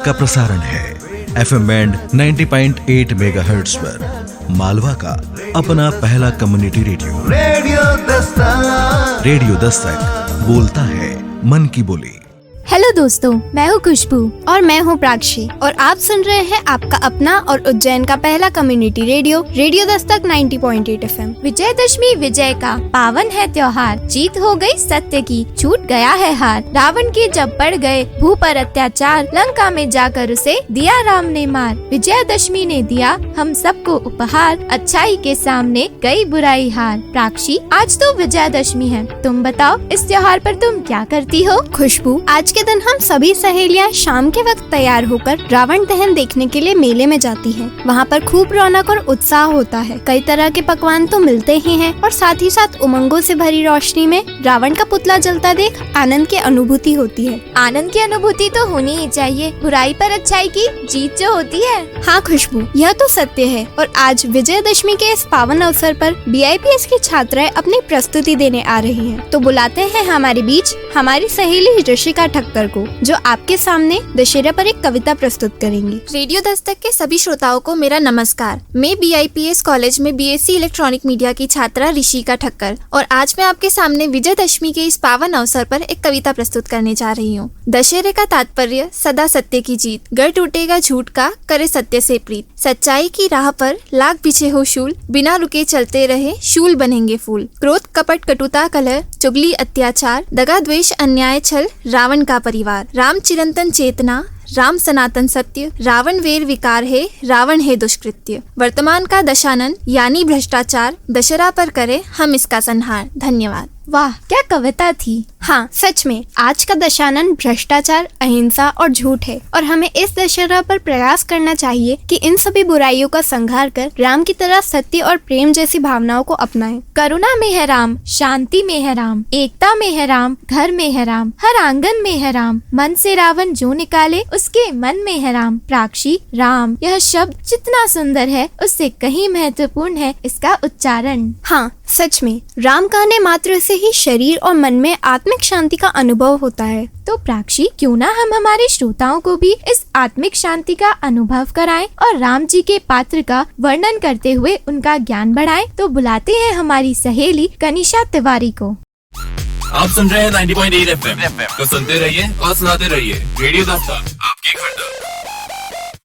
का प्रसारण है FM बैंड 90.8 मेगाहर्ट्ज पर मालवा का अपना पहला कम्युनिटी रेडियो रेडियो दस्तक बोलता है मन की बोली। हेलो दोस्तों, मैं हूँ खुशबू और मैं हूँ प्राक्षी और आप सुन रहे हैं आपका अपना और उज्जैन का पहला community radio radio Dastak 90.8 FM। Vijayadashami विजय का पावन है त्योहार, जीत हो गई सत्य की, छूट गया है हार। रावण के जब पड़ गए भू पर अत्याचार, लंका में जाकर उसे दिया राम ने मार। विजयदशमी ने दिया हम सबको उपहार, अच्छाई के सामने गई बुराई हार। प्राक्षी, आज तो विजयदशमी है, तुम बताओ इस त्योहार पर तुम क्या करती हो? खुशबू, आज के दिन हम सभी सहेलियां शाम के वक्त तैयार होकर रावण दहन देखने के लिए मेले में जाती हैं। वहाँ पर खूब रौनक और उत्साह होता है। कई तरह के पकवान तो मिलते ही हैं और साथ ही साथ उमंगों से भरी रोशनी में रावण का पुतला जलता देख आनंद की अनुभूति होती है। आनंद की अनुभूति तो होनी ही चाहिए, बुराई पर अच्छाई की जीत जो होती है। हाँ खुशबू, यह तो सत्य है। और आज विजयदशमी के इस पावन अवसर पर BIPS की छात्राएं अपनी प्रस्तुति देने आ रही हैं। तो बुलाते हैं हमारे बीच हमारी सहेली ऋषिका ठक्कर को, जो आपके सामने दशहरा पर एक कविता प्रस्तुत करेंगी। रेडियो दस्तक के सभी श्रोताओं को मेरा नमस्कार। मैं BIPS कॉलेज में BSc इलेक्ट्रॉनिक मीडिया की छात्रा ऋषिका ठक्कर और आज मैं आपके सामने विजयदशमी के इस पावन अवसर पर एक कविता प्रस्तुत करने जा रही हूँ। दशहरे का तात्पर्य सदा सत्य की जीत, गर टूटेगा झूठ का, करे सत्य से प्रीत। सच्चाई की राह पर लाख बिछे हो शूल, बिना रुके चलते रहे शूल बनेंगे फूल। क्रोध कपट कटुता कलह, चुगली अत्याचार, दगा द्वेष अन्याय छल, रावण का परिवार। राम चिरंतन चेतना, राम सनातन सत्य, रावण वेर विकार है, रावण है दुष्कृत्य। वर्तमान का दशानन यानी भ्रष्टाचार, दशहरा पर करे हम इसका संहार। धन्यवाद। वाह, क्या कविता थी। हाँ, सच में आज का दशानन भ्रष्टाचार, अहिंसा और झूठ है और हमें इस दशहरा पर प्रयास करना चाहिए कि इन सभी बुराइयों का संहार कर राम की तरह सत्य और प्रेम जैसी भावनाओं को अपनाएं। करुणा में है राम, शांति में है राम, एकता में है राम, घर में है राम, हर आंगन में है राम। मन से रावण जो निकाले उसके मन में है राम। प्राक्षी, राम यह शब्द जितना सुंदर है उससे कहीं महत्वपूर्ण है इसका उच्चारण। हाँ, सच में राम कहने मात्र से ही शरीर और मन में आत्मिक शांति का अनुभव होता है। तो प्राक्षी, क्यों ना हम हमारे श्रोताओं को भी इस आत्मिक शांति का अनुभव कराएं और राम जी के पात्र का वर्णन करते हुए उनका ज्ञान बढ़ाएं। तो बुलाते हैं हमारी सहेली कनिशा तिवारी को। आप सुन रहे हैं 90.8 FM, तो सुनते रहिए और सुनाते रहिए रेडियो दस्तक आपकी खंड।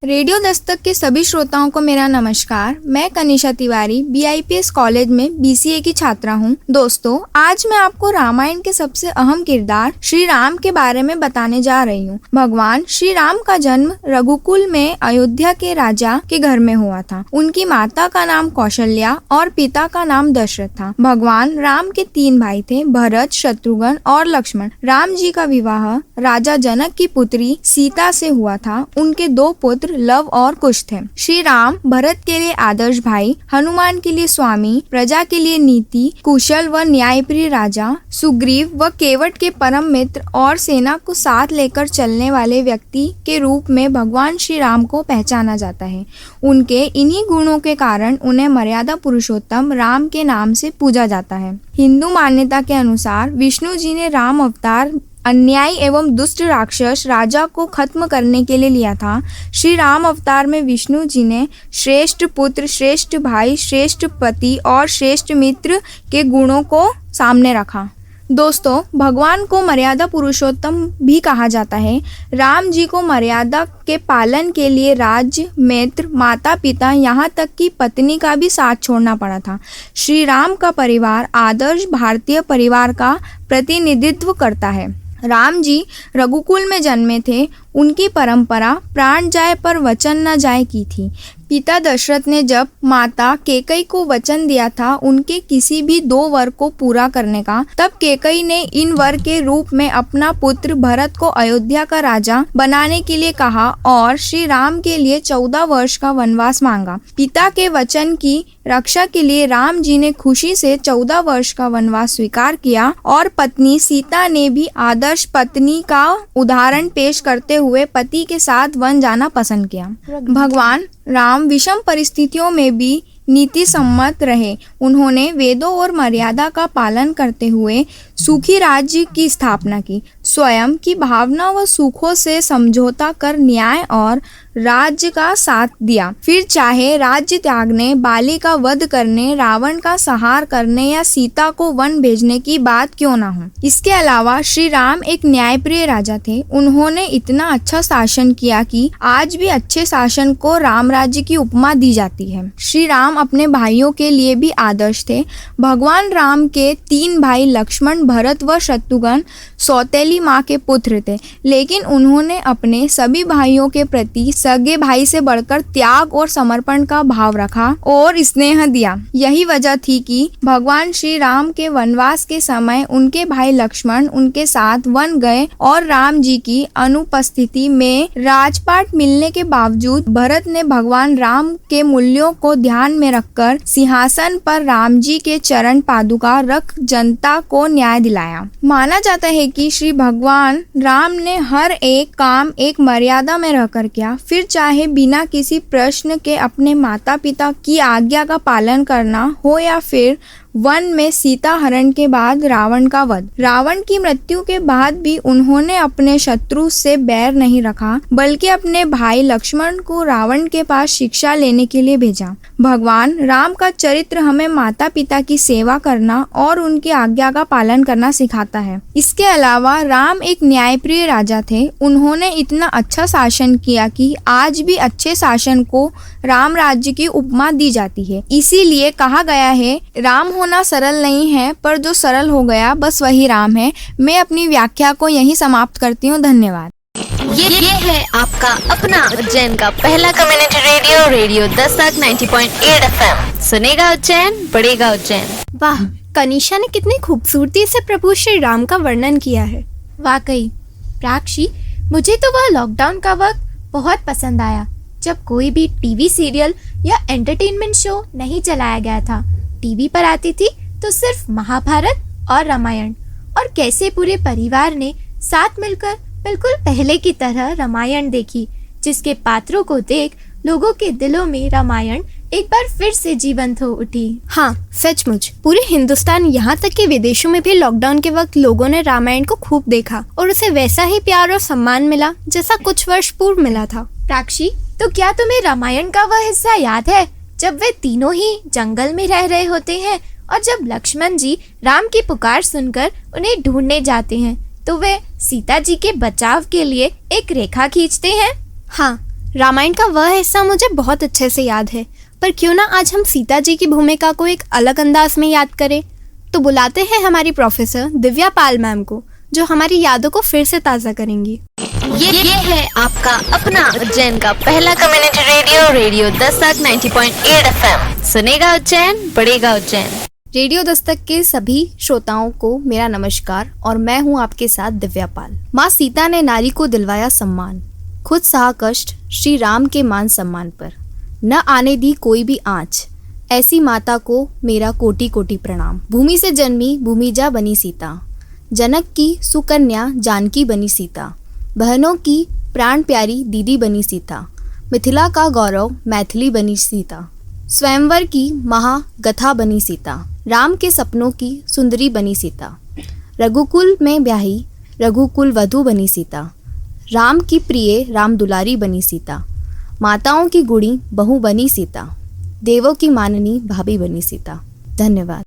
रेडियो दस्तक के सभी श्रोताओं को मेरा नमस्कार। मैं कनिशा तिवारी BIPS कॉलेज में BCA की छात्रा हूँ। दोस्तों, आज मैं आपको रामायण के सबसे अहम किरदार श्री राम के बारे में बताने जा रही हूँ। भगवान श्री राम का जन्म रघुकुल में अयोध्या के राजा के घर में हुआ था। उनकी माता का नाम कौशल्या और पिता का नाम दशरथ था। भगवान राम के 3 भाई थे, भरत, शत्रुघ्न और लक्ष्मण। राम जी का विवाह राजा जनक की पुत्री सीता से हुआ था। उनके 2 पुत्र लव और कुश थे। श्री राम भरत के लिए आदर्श भाई, हनुमान के लिए स्वामी, प्रजा के लिए नीति, कुशल व न्यायप्रिय राजा, सुग्रीव व केवट के परम मित्र और सेना को साथ लेकर चलने वाले व्यक्ति के रूप में भगवान श्री राम को पहचाना जाता है। उनके इन्हीं गुणों के कारण उन्हें मर्यादा पुरुषोत्तम राम के नाम से पूजा जाता है। हिंदू मान्यता के अनुसार विष्णु जी ने राम अवतार अन्यायी एवं दुष्ट राक्षस राजा को खत्म करने के लिए लिया था। श्री राम अवतार में विष्णु जी ने श्रेष्ठ पुत्र, श्रेष्ठ भाई, श्रेष्ठ पति और श्रेष्ठ मित्र के गुणों को सामने रखा। दोस्तों, भगवान को मर्यादा पुरुषोत्तम भी कहा जाता है। राम जी को मर्यादा के पालन के लिए राज्य, मित्र, माता पिता, यहाँ तक कि पत्नी का भी साथ छोड़ना पड़ा था। श्री राम का परिवार आदर्श भारतीय परिवार का प्रतिनिधित्व करता है। राम जी रघुकुल में जन्मे थे। उनकी परंपरा प्राण जाए पर वचन न जाए की थी। पिता दशरथ ने जब माता केकई को वचन दिया था उनके किसी भी 2 वर को पूरा करने का, तब केकई ने इन वर के रूप में अपना पुत्र भरत को अयोध्या का राजा बनाने के लिए कहा और श्री राम के लिए 14 वर्ष का वनवास मांगा। पिता के वचन की रक्षा के लिए राम जी ने खुशी से 14 वर्ष का वनवास स्वीकार किया और पत्नी सीता ने भी आदर्श पत्नी का उदाहरण पेश करते हुए पति के साथ वन जाना पसंद किया। भगवान राम विषम परिस्थितियों में भी नीति सम्मत रहे। उन्होंने वेदों और मर्यादा का पालन करते हुए सुखी राज्य की स्थापना की। स्वयं की भावना व सुखों से समझौता कर न्याय और राज्य का साथ दिया। फिर चाहे राज्य त्यागने, बाली का वध करने, रावण का संहार करने या सीता को वन भेजने की बात क्यों ना हो। इसके अलावा श्री राम एक न्यायप्रिय राजा थे। उन्होंने इतना अच्छा शासन किया कि आज भी अच्छे शासन को राम राज्य की उपमा दी जाती है। श्री राम अपने भाइयों के लिए भी आदर्श थे। भगवान राम के 3 भाई लक्ष्मण, भरत व शत्रुघ्न सौतेली माँ के पुत्र थे, लेकिन उन्होंने अपने सभी भाइयों के प्रति सगे भाई से बढ़कर त्याग और समर्पण का भाव रखा और स्नेह दिया। यही वजह थी कि भगवान श्री राम के वनवास के समय उनके भाई लक्ष्मण उनके साथ वन गए और राम जी की अनुपस्थिति में राजपाट मिलने के बावजूद भरत ने भगवान राम के मूल्यों को ध्यान में रखकर सिंहासन पर राम जी के चरण पादुका रख जनता को न्याय दिलाया। माना जाता है कि श्री भगवान राम ने हर एक काम एक मर्यादा में रहकर किया। फिर चाहे बिना किसी प्रश्न के अपने माता पिता की आज्ञा का पालन करना हो या फिर वन में सीता हरण के बाद रावण का वध। रावण की मृत्यु के बाद भी उन्होंने अपने शत्रु से बैर नहीं रखा, बल्कि अपने भाई लक्ष्मण को रावण के पास शिक्षा लेने के लिए भेजा। भगवान राम का चरित्र हमें माता पिता की सेवा करना और उनकी आज्ञा का पालन करना सिखाता है। इसके अलावा राम एक न्यायप्रिय राजा थे। उन्होंने इतना अच्छा शासन किया कि आज भी अच्छे शासन को राम राज्य की उपमा दी जाती है। इसीलिए कहा गया है, राम होना सरल नहीं है, पर जो सरल हो गया बस वही राम है। मैं अपनी व्याख्या को यहीं समाप्त करती हूँ। धन्यवाद। ये है आपका अपना उज्जैन का पहला community radio, radio Dastak 90.8 FM। सुनेगा उज्जैन, बढ़ेगा उज्जैन। वाह, कनिषा ने कितनी खूबसूरती से प्रभु श्री राम का वर्णन किया है। वाकई प्राक्षी, मुझे तो वह लॉकडाउन का वक्त बहुत पसंद आया, जब कोई भी टीवी सीरियल या एंटरटेनमेंट शो नहीं चलाया गया था। टीवी पर आती थी तो सिर्फ महाभारत और रामायण, और कैसे पूरे परिवार ने साथ मिलकर बिल्कुल पहले की तरह रामायण देखी, जिसके पात्रों को देख लोगों के दिलों में रामायण एक बार फिर से जीवंत हो उठी। हाँ, सचमुच पूरे हिंदुस्तान, यहाँ तक कि विदेशों में भी लॉकडाउन के वक्त लोगों ने रामायण को खूब देखा और उसे वैसा ही प्यार और सम्मान मिला जैसा कुछ वर्ष पूर्व मिला था। प्राक्षी, तो क्या तुम्हें रामायण का वह हिस्सा याद है जब वे तीनों ही जंगल में रह रहे होते हैं और जब लक्ष्मण जी राम की पुकार सुनकर उन्हें ढूंढने जाते हैं तो वे सीता जी के बचाव के लिए एक रेखा खींचते हैं? हाँ, रामायण का वह हिस्सा मुझे बहुत अच्छे से याद है, पर क्यों ना आज हम सीता जी की भूमिका को एक अलग अंदाज में याद करें। तो बुलाते हैं हमारी प्रोफेसर दिव्या पाल मैम को, जो हमारी यादों को फिर से ताज़ा करेंगी। ये है आपका अपना उज्जैन का पहला community radio, radio Dastak 90.8 FM। सुनेगा उज्जैन, बढ़ेगा उज्जैन। रेडियो दस्तक के सभी श्रोताओं को मेरा नमस्कार और मैं हूं आपके साथ दिव्या पाल। माँ सीता ने नारी को दिलवाया सम्मान, खुद सहा कष्ट श्री राम के मान सम्मान पर, न आने दी कोई भी आँच, ऐसी माता को मेरा कोटि कोटि प्रणाम। भूमि से जन्मी भूमिजा बनी सीता, जनक की सुकन्या जानकी बनी सीता, बहनों की प्राण प्यारी दीदी बनी सीता, मिथिला का गौरव मैथिली बनी सीता, स्वयंवर की महागथा बनी सीता, राम के सपनों की सुंदरी बनी सीता, रघुकुल में ब्याही रघुकुल वधू बनी सीता, राम की प्रिय राम दुलारी बनी सीता, माताओं की गुणी बहू बनी सीता, देवों की माननी भाभी बनी सीता। धन्यवाद।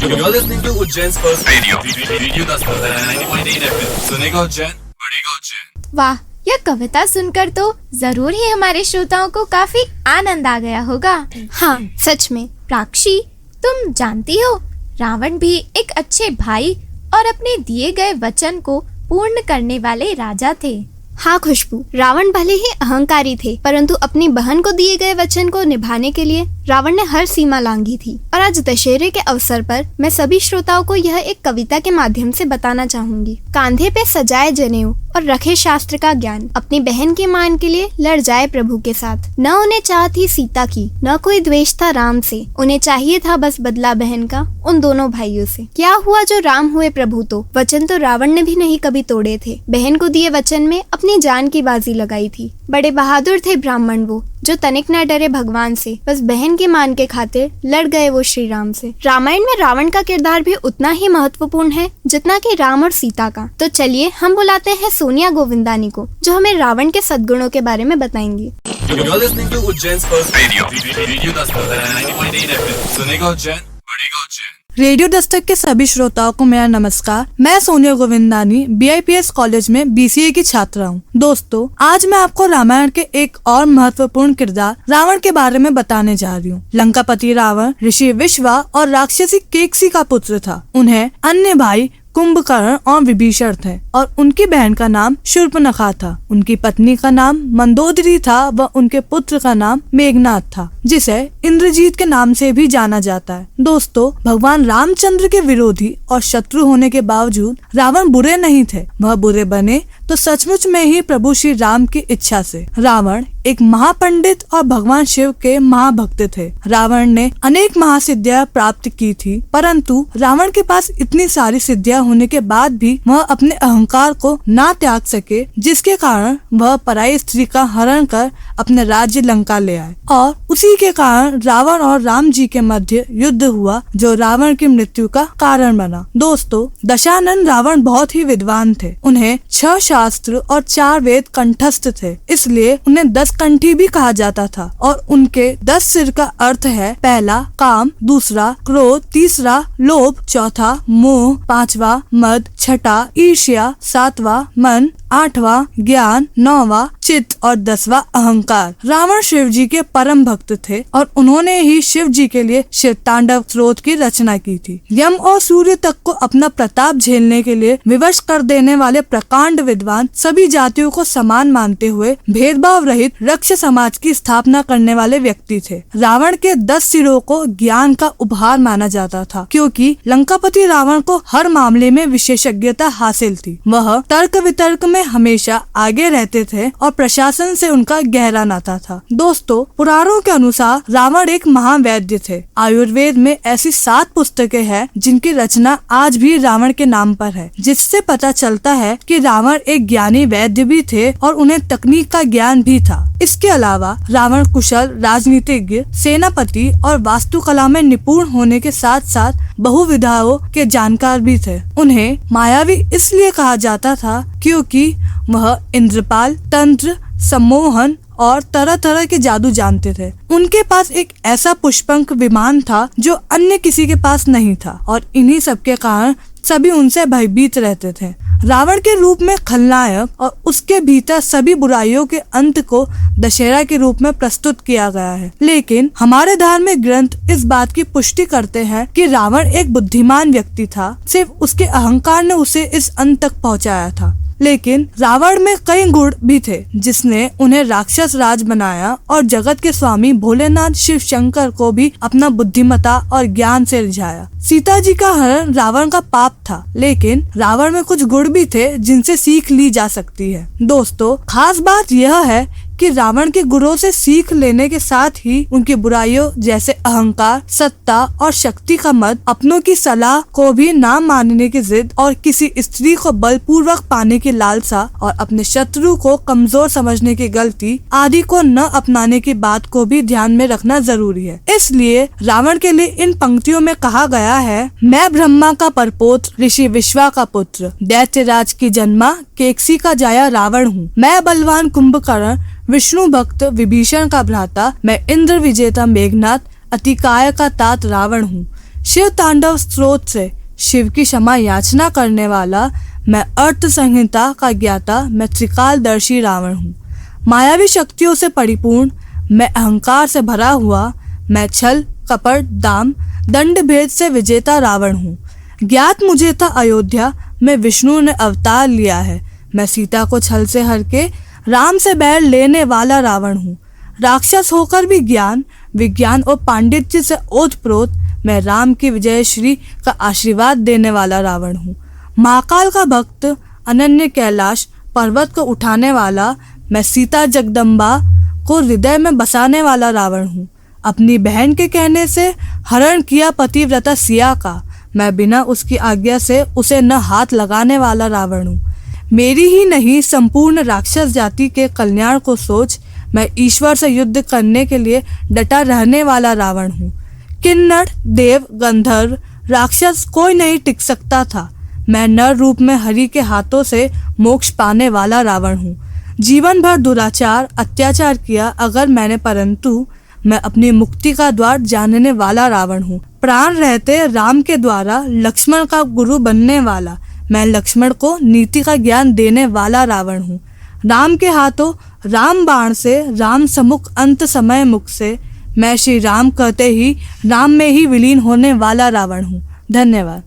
You're listening to Ujjain's first radio, Radio Dastak 90.8 FM. सुनेगा उज्जैन, बढ़ेगा उज्जैन। वाह, यह कविता सुनकर तो जरूर ही हमारे श्रोताओं को काफी आनंद आ गया होगा। हाँ, सच में। प्राक्षी, तुम जानती हो, रावण भी एक अच्छे भाई और अपने दिए गए वचन को पूर्ण करने वाले राजा थे। हाँ खुशबू, रावण भले ही अहंकारी थे, परंतु अपनी बहन को दिए गए वचन को निभाने के लिए रावण ने हर सीमा लांघी थी। और आज दशहरे के अवसर पर मैं सभी श्रोताओं को यह एक कविता के माध्यम से बताना चाहूंगी। कांधे पे सजाए जनेऊ, और रखे शास्त्र का ज्ञान। अपनी बहन के मान के लिए लड़ जाए प्रभु के साथ। न उन्हें चाह थी सीता की, न कोई द्वेष था राम से। उन्हें चाहिए था बस बदला बहन का उन दोनों भाइयों से। क्या हुआ जो राम हुए प्रभु, तो वचन तो रावण ने भी नहीं कभी तोड़े थे। बहन को दिए वचन में अपनी जान की बाजी लगाई थी। बड़े बहादुर थे ब्राह्मण वो, जो तनिक न डरे भगवान से। बस बहन के मान के खातिर लड़ गए वो श्री राम से। रामायण में रावण का किरदार भी उतना ही महत्वपूर्ण है जितना कि राम और सीता का। तो चलिए हम बुलाते हैं सोनिया गोविंदानी को, जो हमें रावण के सद्गुणों के बारे में बताएंगी। You're listening to Ujjain's first radio Dastak 90.8 FM. सुनेगा उज्जैन, बढ़ेगा उज्जैन। रेडियो दस्तक के सभी श्रोताओं को मेरा नमस्कार। मैं सोनिया गोविंदानी BIPS कॉलेज में BCA की छात्रा हूँ। दोस्तों, आज मैं आपको रामायण के एक और महत्वपूर्ण किरदार रावण के बारे में बताने जा रही हूँ। लंकापति रावण ऋषि विश्वा और राक्षसी केकसी का पुत्र था। उन्हें अन्य भाई कुंभकर्ण और विभीषण थे और उनकी बहन का नाम शूर्पणखा था। उनकी पत्नी का नाम मंदोदरी था व उनके पुत्र का नाम मेघनाथ था, जिसे इंद्रजीत के नाम से भी जाना जाता है। दोस्तों, भगवान रामचंद्र के विरोधी और शत्रु होने के बावजूद रावण बुरे नहीं थे। वह बुरे बने तो सचमुच में ही प्रभु श्री राम की इच्छा से। रावण एक महापंडित और भगवान शिव के महाभक्त थे। रावण ने अनेक महासिद्धियां प्राप्त की थी, परंतु रावण के पास इतनी सारी सिद्धियां होने के बाद भी वह अपने अहंकार को ना त्याग सके, जिसके कारण वह पराई स्त्री का हरण कर अपने राज्य लंका ले आए और उसी के कारण रावण और राम जी के मध्य युद्ध हुआ, जो रावण की मृत्यु का कारण बना। दोस्तों, दशानन रावण बहुत ही विद्वान थे। उन्हें 6 शास्त्र और 4 वेद कंठस्थ थे, इसलिए उन्हें 10 कंठी भी कहा जाता था। और उनके 10 सिर का अर्थ है: पहला काम, दूसरा क्रोध, तीसरा लोभ, चौथा मोह, 5वां मद, छठा ईर्ष्या, 7वां मन, 8वां ज्ञान, 9वां चित्त और 10वां अहंकार। रावण शिव जी के परम भक्त थे और उन्होंने ही शिव जी के लिए शिव तांडव स्तोत्र की रचना की थी। यम और सूर्य तक को अपना प्रताप झेलने के लिए विवश कर देने वाले प्रकांड विद्वान, सभी जातियों को समान मानते हुए भेदभाव रहित रक्ष समाज की स्थापना करने वाले व्यक्ति थे। रावण के 10 सिरों को ज्ञान का उपहार माना जाता था, क्योंकि लंकापति रावण को हर मामले में विशेषज्ञता हासिल थी। वह तर्क वितर्क में हमेशा आगे रहते थे और प्रशासन से उनका गहरा नाता था। दोस्तों, पुराणों के अनुसार रावण एक महावैद्य थे। आयुर्वेद में ऐसी 7 पुस्तकें हैं जिनकी रचना आज भी रावण के नाम पर है, जिससे पता चलता है कि रावण एक ज्ञानी वैद्य भी थे और उन्हें तकनीक का ज्ञान भी था। इसके अलावा रावण कुशल राजनीतिज्ञ, सेनापति और वास्तुकला में निपुण होने के साथ साथ बहुविधाओं के जानकार भी थे। उन्हें मायावी इसलिए कहा जाता था क्योंकि वह इंद्रपाल, तंत्र, सम्मोहन और तरह तरह के जादू जानते थे। उनके पास एक ऐसा पुष्पंक विमान था जो अन्य किसी के पास नहीं था और इन्हीं सब के कारण सभी उनसे भयभीत रहते थे। रावण के रूप में खलनायक और उसके भीतर सभी बुराइयों के अंत को दशहरा के रूप में प्रस्तुत किया गया है। लेकिन हमारे धार्मिक ग्रंथ इस बात की पुष्टि करते हैं कि रावण एक बुद्धिमान व्यक्ति था। सिर्फ उसके अहंकार ने उसे इस अंत तक पहुंचाया था। लेकिन रावण में कई गुण भी थे, जिसने उन्हें राक्षस राज बनाया और जगत के स्वामी भोलेनाथ शिव शंकर को भी अपना बुद्धिमत्ता और ज्ञान से रिझाया। सीता जी का हरण रावण का पाप था, लेकिन रावण में कुछ गुण भी थे जिनसे सीख ली जा सकती है। दोस्तों, खास बात यह है कि रावण के गुणों से सीख लेने के साथ ही उनकी बुराइयों जैसे अहंकार, सत्ता और शक्ति का मद, अपनों की सलाह को भी ना मानने की जिद और किसी स्त्री को बलपूर्वक पाने की लालसा और अपने शत्रु को कमजोर समझने की गलती आदि को न अपनाने की बात को भी ध्यान में रखना जरूरी है। इसलिए रावण के लिए इन पंक्तियों में कहा गया है: मैं ब्रह्मा का परपोत्र, ऋषि विश्वा का पुत्र, दैत्यराज की जन्मा, केकसी का जाया रावण हूँ। मैं बलवान कुंभकर्ण, विष्णु भक्त विभीषण का भ्राता, मैं इंद्र विजेता मेघनाथ, अतिकाय का तात रावण हूँ। शिव तांडव स्तोत्र से शिव की क्षमा याचना करने वाला, मैं अर्थ संहिता का ज्ञाता, मैं त्रिकालदर्शी रावण हूँ। मायावी शक्तियों से परिपूर्ण, मैं अहंकार से भरा हुआ, मैं छल कपट दाम दंड भेद से विजेता रावण हूँ। ज्ञात मुझे था अयोध्या में विष्णु ने अवतार लिया है। मैं सीता को छल से हर के राम से बैर लेने वाला रावण हूँ। राक्षस होकर भी ज्ञान, विज्ञान और पांडित्य से ओतप्रोत मैं राम की विजय श्री का आशीर्वाद देने वाला रावण हूँ। महाकाल का भक्त, अनन्य कैलाश पर्वत को उठाने वाला, मैं सीता जगदम्बा को हृदय में बसाने वाला रावण हूँ। अपनी बहन के कहने से हरण किया पतिव्रता सिया का, मैं बिना उसकी आज्ञा से उसे न हाथ लगाने वाला रावण हूँ। मेरी ही नहीं संपूर्ण राक्षस जाति के कल्याण को सोच मैं ईश्वर से युद्ध करने के लिए डटा रहने वाला रावण हूँ। किन्नर, देव, गंधर्व, राक्षस कोई नहीं टिक सकता था। मैं नर रूप में हरि के हाथों से मोक्ष पाने वाला रावण हूँ। जीवन भर दुराचार अत्याचार किया अगर मैंने, परंतु मैं अपनी मुक्ति का द्वार जानने वाला रावण हूँ। प्राण रहते राम के द्वारा लक्ष्मण का गुरु बनने वाला, मैं लक्ष्मण को नीति का ज्ञान देने वाला रावण हूँ। राम के हाथों राम बाण से, राम सम्मुख अंत समय मुख से, मैं श्री राम कहते ही राम में ही विलीन होने वाला रावण हूँ। धन्यवाद।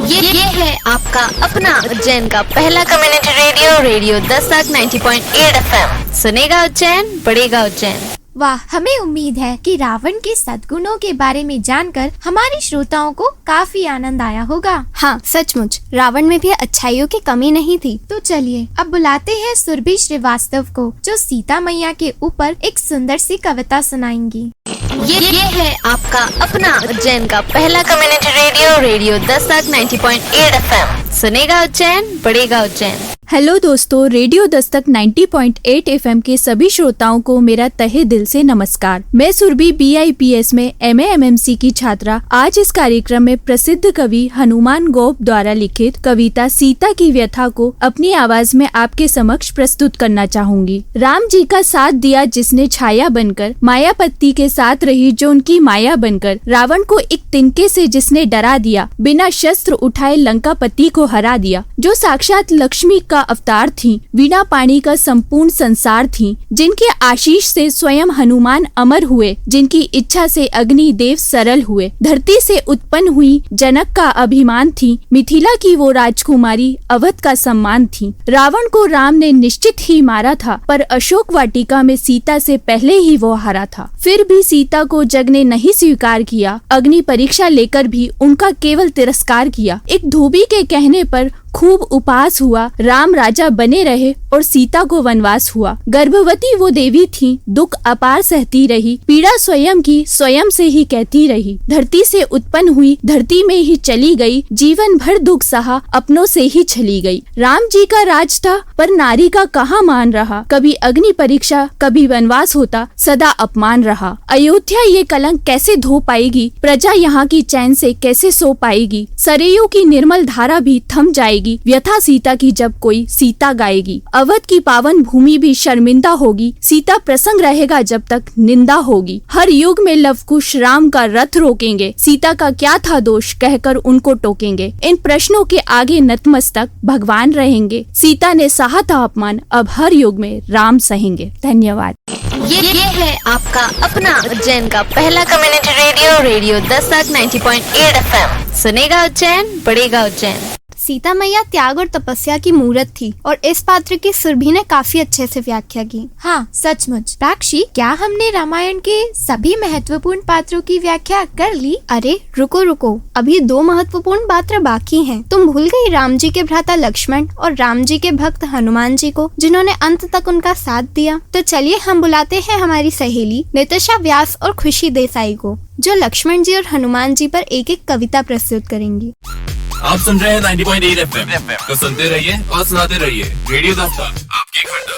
ये है आपका अपना उज्जैन का पहला community radio, radio Dastak 90.8 FM। सुनेगा उज्जैन, बढ़ेगा उज्जैन। वाह, हमें उम्मीद है कि रावण के सद्गुणों के बारे में जानकर हमारे श्रोताओं को काफी आनंद आया होगा। हाँ, सचमुच रावण में भी अच्छाइयों की कमी नहीं थी। तो चलिए अब बुलाते हैं सुरभि श्रीवास्तव को, जो सीता मैया के ऊपर एक सुंदर सी कविता सुनाएंगी। ये है आपका अपना उज्जैन का पहला community radio, radio Dastak 90.8 FM। सुनेगा उज्जैन, बढ़ेगा उज्जैन। हेलो दोस्तों, रेडियो दस्तक 90.8 FM के सभी श्रोताओं को मेरा तहे दिल से नमस्कार। मैं सुरभि BIPS में MA MMC की छात्रा आज इस कार्यक्रम में प्रसिद्ध कवि हनुमान गोप द्वारा लिखित कविता सीता की व्यथा को अपनी आवाज में आपके समक्ष प्रस्तुत करना चाहूंगी। राम जी का साथ दिया जिसने छाया बनकर, मायापति के साथ रही जो उनकी माया बनकर, रावण को एक तिनके से जिसने डरा दिया, बिना शस्त्र उठाए लंकापति को हरा दिया, जो साक्षात लक्ष्मी का अवतार थी, वीणा पाणी का संपूर्ण संसार थी, जिनके आशीष से स्वयं हनुमान अमर हुए, जिनकी इच्छा से अग्नि देव सरल हुए, धरती से उत्पन्न हुई जनक का अभिमान थी, मिथिला की वो राजकुमारी अवध का सम्मान थी। रावण को राम ने निश्चित ही मारा था, पर अशोक वाटिका में सीता से पहले ही वो हारा था। फिर भी सीता को जग ने नहीं स्वीकार किया, अग्नि परीक्षा लेकर भी उनका केवल तिरस्कार किया। एक धोबी के कहने पर खूब उपास हुआ, राम राजा बने रहे और सीता को वनवास हुआ। गर्भवती वो देवी थी, दुख अपार सहती रही, पीड़ा स्वयं की स्वयं से ही कहती रही। धरती से उत्पन्न हुई, धरती में ही चली गई, जीवन भर दुख सहा, अपनों से ही चली गई। राम जी का राज था, पर नारी का कहाँ मान रहा। कभी अग्नि परीक्षा, कभी वनवास होता, सदा अपमान रहा। अयोध्या ये कलंक कैसे धो पाएगी, प्रजा यहाँ की चैन से कैसे सो पाएगी। सरयू की निर्मल धारा भी थम जाएगी, व्यथा सीता की जब कोई सीता गाएगी। अवध की पावन भूमि भी शर्मिंदा होगी, सीता प्रसंग रहेगा जब तक निंदा होगी। हर युग में लवकुश राम का रथ रोकेंगे, सीता का क्या था दोष कहकर उनको टोकेंगे। इन प्रश्नों के आगे नतमस्तक भगवान रहेंगे, सीता ने सहा था अपमान, अब हर युग में राम सहेंगे। धन्यवाद। ये है आपका अपना उज्जैन का पहला community radio, radio Dastak 90.8 FM। सुनेगा उज्जैन, बढ़ेगा उज्जैन। सीता मैया त्याग और तपस्या की मूर्त थी और इस पात्र की सुरभि ने काफी अच्छे से व्याख्या की। हाँ, सचमुच। साक्षी, क्या हमने रामायण के सभी महत्वपूर्ण पात्रों की व्याख्या कर ली? अरे रुको, अभी 2 महत्वपूर्ण पात्र बाकी हैं। तुम भूल गई राम जी के भ्राता लक्ष्मण और राम जी के भक्त हनुमान जी को, जिन्होंने अंत तक उनका साथ दिया। तो चलिए हम बुलाते हैं हमारी सहेली नितिशा व्यास और खुशी देसाई को, जो लक्ष्मण जी और हनुमान जी पर एक एक कविता प्रस्तुत करेंगी। आप सुन रहे हैं 90.8 FM। तो सुनते रहिए और सुनाते रहिए रेडियो दस्तक, आपकी खंड।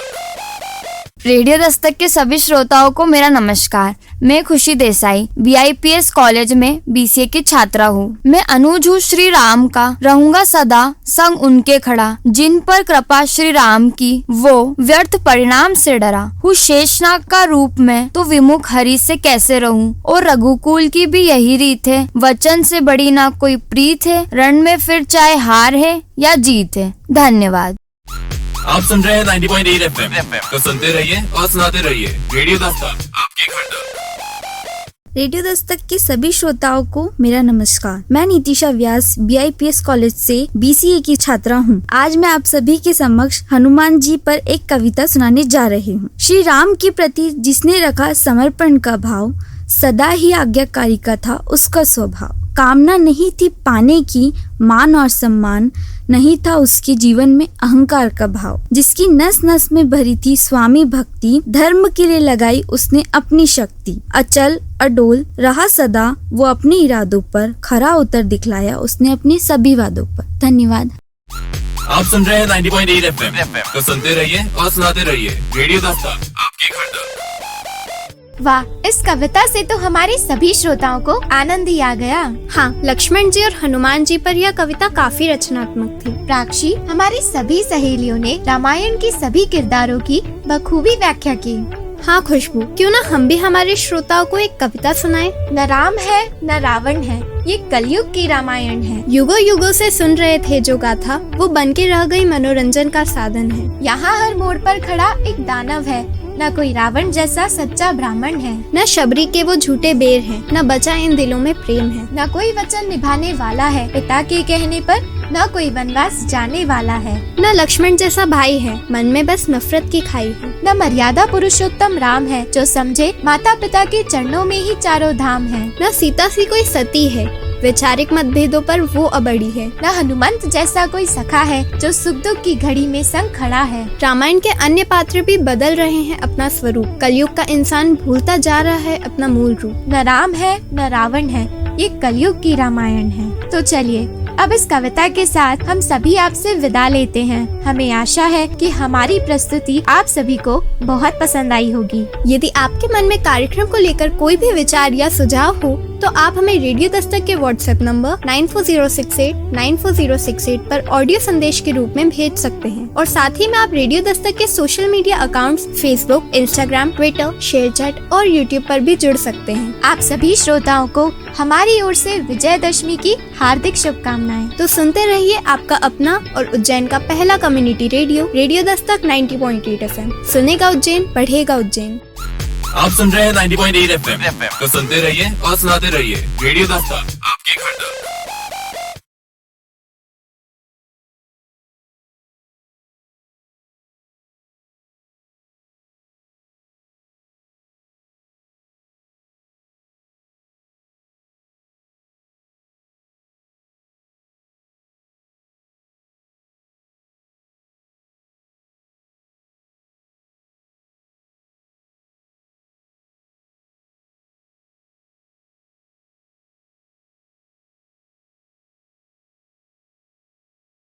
रेडियो दस्तक के सभी श्रोताओं को मेरा नमस्कार। मैं खुशी देसाई BIPS कॉलेज में BCA की छात्रा हूँ। मैं अनुज हूँ श्री राम का, रहूंगा सदा संग उनके खड़ा, जिन पर कृपा श्री राम की, वो व्यर्थ परिणाम से डरा। हूँ शेषनाग का रूप में, तो विमुख हरि से कैसे रहूं। और रघुकुल की भी यही रीत है, वचन से बड़ी ना कोई प्रीत है, रण में फिर चाहे हार है या जीत है। धन्यवाद। आप सुन रहे हैं 90.8 FM। तो सुनते रहिए और सुनाते रहिए रेडियो दस्तक, आपकी खंड। रेडियो दस्तक के सभी श्रोताओं को मेरा नमस्कार। मैं नितिशा व्यास BIPS कॉलेज से BCA की छात्रा हूँ। आज मैं आप सभी के समक्ष हनुमान जी पर एक कविता सुनाने जा रही हूँ। श्री राम के प्रति जिसने रखा समर्पण का भाव, सदा ही आज्ञाकारी का था उसका स्वभाव। कामना नहीं थी पाने की मान और सम्मान, नहीं था उसके जीवन में अहंकार का भाव। जिसकी नस नस में भरी थी स्वामी भक्ति, धर्म के लिए लगाई उसने अपनी शक्ति। अचल अडोल रहा सदा वो अपने इरादों पर, खरा उतर दिखलाया उसने अपने सभी वादों पर। धन्यवाद। आप सुन रहे हैं 90.8 FM, तो सुनते रहिए और सुनाते रहिए रेडियो दस्तक, आपकी खंड। वाह, इस कविता से तो हमारे सभी श्रोताओं को आनंद ही आ गया। हाँ, लक्ष्मण जी और हनुमान जी पर यह कविता काफी रचनात्मक थी। प्राक्षी, हमारी सभी सहेलियों ने रामायण के सभी किरदारों की बखूबी व्याख्या की। हाँ खुशबू, क्यों ना हम भी हमारे श्रोताओं को एक कविता सुनाएं। न राम है न रावण है, ये कलयुग की रामायण है। युगों युगों से सुन रहे थे जो गाथा, वो बन के रह गई मनोरंजन का साधन है। यहाँ हर मोड़ पर खड़ा एक दानव है, न कोई रावण जैसा सच्चा ब्राह्मण है। न शबरी के वो झूठे बेर हैं, न बचा इन दिलों में प्रेम है। न कोई वचन निभाने वाला है, पिता के कहने पर न कोई वनवास जाने वाला है। न लक्ष्मण जैसा भाई है, मन में बस नफरत की खाई है। न मर्यादा पुरुषोत्तम राम है, जो समझे माता पिता के चरणों में ही चारों धाम है। न सीता सी कोई सती है, वैचारिक मतभेदों पर वो अबड़ी है। न हनुमंत जैसा कोई सखा है, जो सुख दुख की घड़ी में संग खड़ा है। रामायण के अन्य पात्र भी बदल रहे हैं अपना स्वरूप। कलयुग का इंसान भूलता जा रहा है अपना मूल रूप। न राम है न रावण है, ये कलयुग की रामायण है। तो चलिए अब इस कविता के साथ हम सभी आपसे विदा लेते हैं। हमें आशा है कि हमारी प्रस्तुति आप सभी को बहुत पसंद आई होगी। यदि आपके मन में कार्यक्रम को लेकर कोई भी विचार या सुझाव हो तो आप हमें रेडियो दस्तक के व्हाट्सएप नंबर 9406894068 पर ऑडियो संदेश के रूप में भेज सकते हैं। और साथ ही में आप रेडियो दस्तक के social media accounts Facebook, Instagram, Twitter, ShareChat और यूट्यूब पर भी जुड़ सकते हैं। आप सभी श्रोताओं को हमारी ओर से विजयदशमी की हार्दिक शुभकामनाएं। तो सुनते रहिए आपका अपना और उज्जैन का पहला community radio, radio Dastak 90.8 FM। सुनेगा उज्जैन, पढ़ेगा उज्जैन। आप सुन रहे हैं 90.8 FM, तो सुनते रहिए और सुनाते रहिए रेडियो दस्तक, आपकी खंड।